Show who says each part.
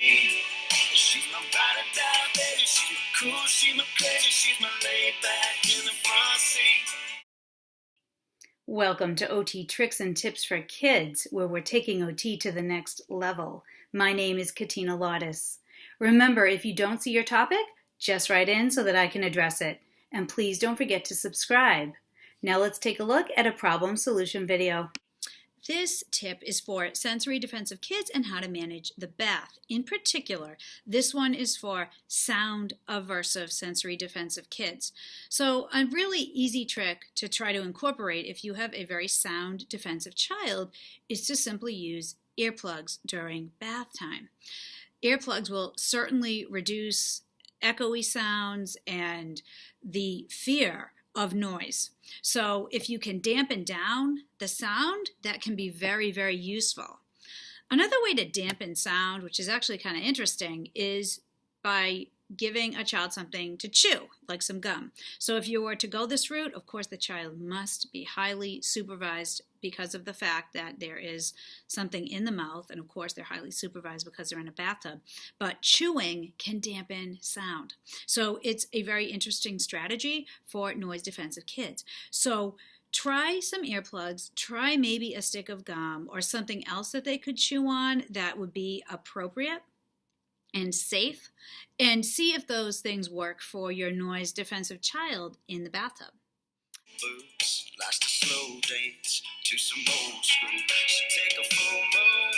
Speaker 1: She's my ride or die, baby. She's my cool, she's my crazy, she's my laid back in the front seat.
Speaker 2: Welcome to OT Tricks and Tips for Kids, where we're taking OT to the next level. My name is Katina Lottis. Remember, if you don't see your topic, just write in so that I can address it. And please don't forget to subscribe. Now let's take a look at a problem solution video.
Speaker 3: This tip is for sensory defensive kids and how to manage the bath. In particular, this one is for sound aversive sensory defensive kids. So a really easy trick to try to incorporate if you have a very sound defensive child is to simply use earplugs during bath time. Earplugs will certainly reduce echoey sounds and the fear of noise. So if you can dampen down the sound, that can be very, very useful. Another way to dampen sound, which is actually kind of interesting, is by giving a child something to chew, like some gum. So if you were to go this route, of course the child must be highly supervised because of the fact that there is something in the mouth, and of course they're highly supervised because they're in a bathtub. But chewing can dampen sound. So it's a very interesting strategy for noise defensive kids. So try some earplugs, try maybe a stick of gum or something else that they could chew on that would be appropriate and safe, and see if those things work for your noise defensive child in the bathtub.
Speaker 1: Boots, likes to slow dance to some old school. She take a full moon